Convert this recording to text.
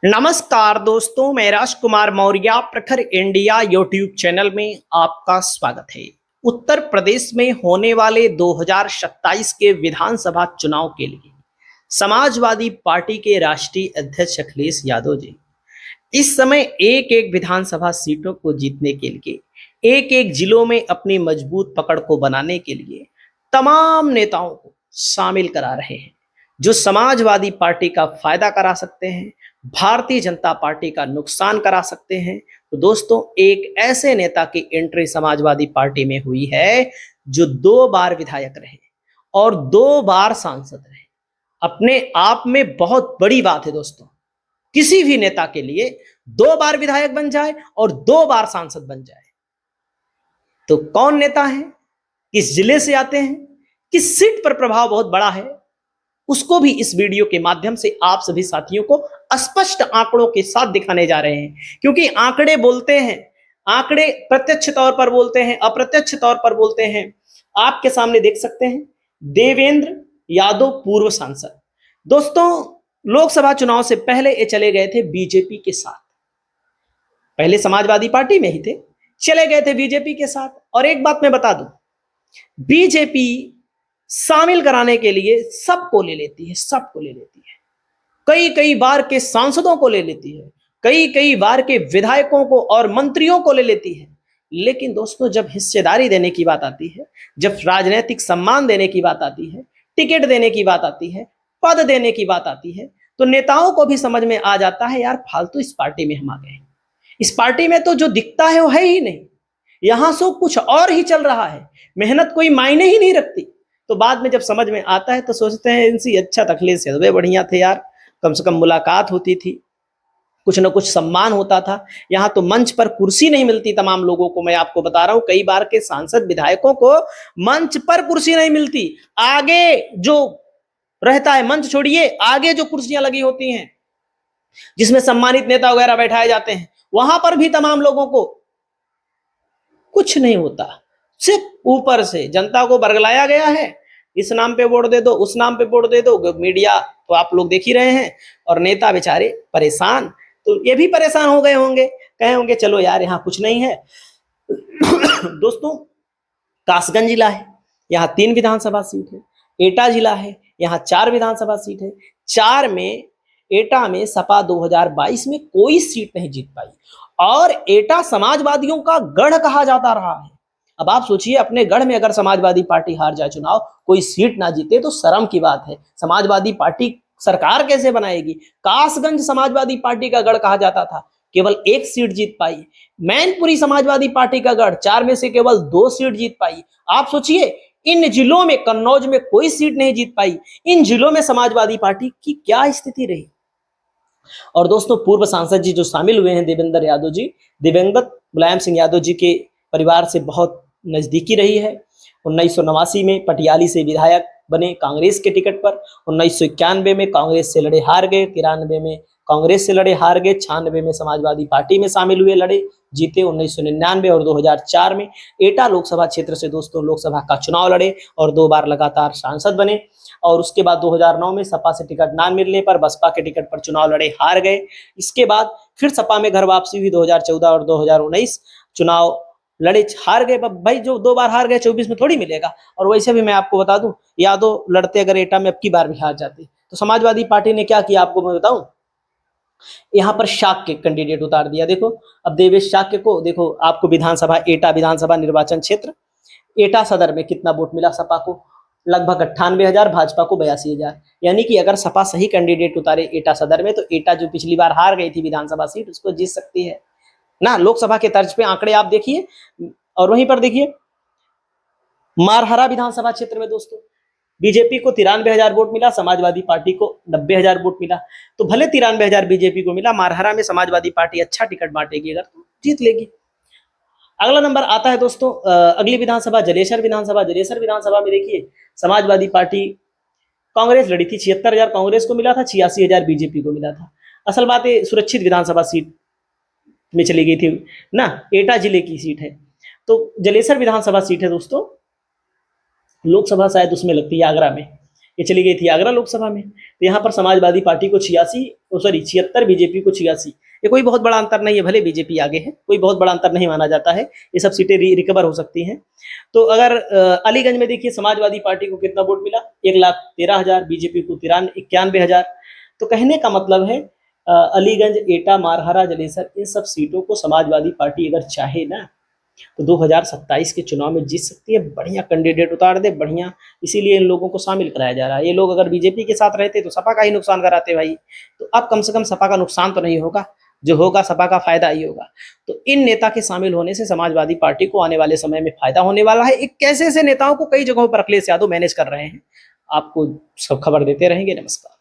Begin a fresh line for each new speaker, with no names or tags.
नमस्कार दोस्तों, मैं राजकुमार मौर्य प्रखर इंडिया यूट्यूब चैनल में आपका स्वागत है। उत्तर प्रदेश में होने वाले 2027 के विधानसभा चुनाव के लिए समाजवादी पार्टी के राष्ट्रीय अध्यक्ष अखिलेश यादव जी इस समय एक एक विधानसभा सीटों को जीतने के लिए, एक एक जिलों में अपनी मजबूत पकड़ को बनाने के लिए तमाम नेताओं को शामिल करा रहे हैं, जो समाजवादी पार्टी का फायदा करा सकते हैं, भारतीय जनता पार्टी का नुकसान करा सकते हैं। तो दोस्तों, एक ऐसे नेता की एंट्री समाजवादी पार्टी में हुई है जो 2 बार विधायक रहे और 2 बार सांसद रहे। अपने आप में बहुत बड़ी बात है दोस्तों, किसी भी नेता के लिए 2 बार विधायक बन जाए और 2 बार सांसद बन जाए। तो कौन नेता है, किस जिले से आते हैं, किस सीट पर प्रभाव बहुत बड़ा है, उसको भी इस वीडियो के माध्यम से आप सभी साथियों को स्पष्ट आंकड़ों के साथ दिखाने जा रहे हैं। क्योंकि आंकड़े बोलते हैं, आंकड़े प्रत्यक्ष तौर पर बोलते हैं, अप्रत्यक्ष तौर पर बोलते हैं। आपके सामने देख सकते हैं देवेंद्र यादव, पूर्व सांसद। दोस्तों, लोकसभा चुनाव से पहले ये चले गए थे बीजेपी के साथ। पहले समाजवादी पार्टी में ही थे, चले गए थे बीजेपी के साथ। और एक बात मैं बता दूं, बीजेपी शामिल कराने के लिए सबको ले लेती है, सबको ले लेती है। कई कई बार के सांसदों को ले लेती है, कई कई बार के विधायकों को और मंत्रियों को ले लेती है। लेकिन दोस्तों, जब हिस्सेदारी देने की बात आती है, जब राजनीतिक सम्मान देने की बात आती है, टिकट देने की बात आती है, पद देने की बात आती है, तो नेताओं को भी समझ में आ जाता है, यार फालतू इस पार्टी में हम आ गए। इस पार्टी में तो जो दिखता है वो है ही नहीं, यहां से कुछ और ही चल रहा है, मेहनत कोई मायने ही नहीं रखती। तो बाद में जब समझ में आता है तो सोचते हैं इनसे अच्छा अखिलेश यादव बढ़िया थे यार, कम से कम मुलाकात होती थी, कुछ ना कुछ सम्मान होता था। यहाँ तो मंच पर कुर्सी नहीं मिलती तमाम लोगों को। मैं आपको बता रहा हूं, कई बार के सांसद विधायकों को मंच पर कुर्सी नहीं मिलती। आगे जो रहता है, मंच छोड़िए, आगे जो कुर्सियां लगी होती हैं जिसमें सम्मानित नेता वगैरह बैठाए जाते हैं, वहां पर भी तमाम लोगों को कुछ नहीं होता। सिर्फ ऊपर से जनता को बरगलाया गया है, इस नाम पे वोट दे दो, उस नाम पे वोट दे दो। मीडिया तो आप लोग देख ही रहे हैं, और नेता बेचारे परेशान। तो ये भी परेशान हो गए होंगे, कहे होंगे चलो यार यहाँ कुछ नहीं है। दोस्तों, कासगंज जिला है, यहाँ 3 विधानसभा सीट है। एटा जिला है, यहाँ 4 विधानसभा सीट है। 4 में एटा में सपा 2022 में कोई सीट नहीं जीत पाई, और एटा समाजवादियों का गढ़ कहा जाता रहा है। अब आप सोचिए, अपने गढ़ में अगर समाजवादी पार्टी हार जाए चुनाव, कोई सीट ना जीते, तो शर्म की बात है। समाजवादी पार्टी सरकार कैसे बनाएगी। कासगंज समाजवादी पार्टी का गढ़ कहा जाता था, केवल 1 सीट जीत पाई। मैनपुरी समाजवादी पार्टी का गढ़, 4 में से केवल 2 सीट जीत पाई। आप सोचिए, इन जिलों में, कन्नौज में कोई सीट नहीं जीत पाई। इन जिलों में समाजवादी पार्टी की क्या स्थिति रही। और दोस्तों, पूर्व सांसद जी जो शामिल हुए हैं, देवेंद्र यादव जी, दिवंगत मुलायम सिंह यादव जी के परिवार से बहुत नजदीकी रही है। 1989 में पटियाली से विधायक बने कांग्रेस के टिकट पर। 1991 में कांग्रेस से लड़े, हार गए। 93 में कांग्रेस से लड़े, हार गए। 96 में समाजवादी पार्टी में शामिल हुए, लड़े, जीते। 1999 और 2004 में एटा लोकसभा क्षेत्र से दोस्तों लोकसभा का चुनाव लड़े और 2 बार लगातार सांसद बने। और उसके बाद 2009 में सपा से टिकट ना मिलने पर बसपा के टिकट पर चुनाव लड़े, हार गए। इसके बाद फिर सपा में घर वापसी हुई। 2014 और 2019 चुनाव लड़े, हार गए। भाई जो 2 बार हार गए, 24 में थोड़ी मिलेगा। और वैसे भी मैं आपको बता दूं, यादव लड़ते अगर एटा में अब की बार भी हार जाते, तो समाजवादी पार्टी ने क्या किया आपको मैं बताऊं, यहाँ पर शाक्य कैंडिडेट उतार दिया। देखो, अब देवेश शाक्य को देखो, आपको विधानसभा, एटा विधानसभा निर्वाचन क्षेत्र, एटा सदर में कितना वोट मिला सपा को, लगभग 98,000, भाजपा को 82,000। यानी कि अगर सपा सही कैंडिडेट उतारे एटा सदर में, तो एटा जो पिछली बार हार गई थी विधानसभा सीट, उसको जीत सकती है ना। लोकसभा के तर्ज पे आंकड़े आप देखिए। और वहीं पर देखिए, मारहरा विधानसभा क्षेत्र में दोस्तों बीजेपी को 93,000 वोट मिला, समाजवादी पार्टी को 90,000 वोट मिला। तो भले 93,000 बीजेपी को मिला, मारहरा में समाजवादी पार्टी अच्छा टिकट बांटेगी अगर, तो जीत लेगी। अगला नंबर आता है दोस्तों, अगली विधानसभा जलेसर विधानसभा। जलेसर विधानसभा में देखिए, समाजवादी पार्टी, कांग्रेस लड़ी थी, 76,000 कांग्रेस को मिला था, 86,000 बीजेपी को मिला था। असल बात है, सुरक्षित विधानसभा सीट में चली गई थी ना, एटा जिले की सीट है। तो जलेसर विधानसभा सीट है दोस्तों, लोकसभा शायद उसमें लगती है आगरा में। ये चली गई थी आगरा लोकसभा में। तो यहाँ पर समाजवादी पार्टी को 76 बीजेपी को 86। ये कोई बहुत बड़ा अंतर नहीं है, भले बीजेपी आगे है, कोई बहुत बड़ा अंतर नहीं माना जाता है, ये सब सीटें रिकवर हो सकती हैं। तो अगर अलीगंज में देखिए समाजवादी पार्टी को कितना वोट मिला, 1,13,000, बीजेपी को 91,000। तो कहने का मतलब है अलीगंज, एटा, मारहरा, जलेसर, इन सब सीटों को समाजवादी पार्टी अगर चाहे ना तो 2027 के चुनाव में जीत सकती है। बढ़िया कैंडिडेट उतार दे, बढ़िया। इसीलिए इन लोगों को शामिल कराया जा रहा है। ये लोग अगर बीजेपी के साथ रहते तो सपा का ही नुकसान कराते भाई। तो अब कम से कम सपा का नुकसान तो नहीं होगा, जो होगा सपा का फायदा ही होगा। तो इन नेता के शामिल होने से समाजवादी पार्टी को आने वाले समय में फायदा होने वाला है। एक कैसे ऐसे नेताओं को कई जगहों पर अखिलेश यादव मैनेज कर रहे हैं, आपको सब खबर देते रहेंगे। नमस्कार।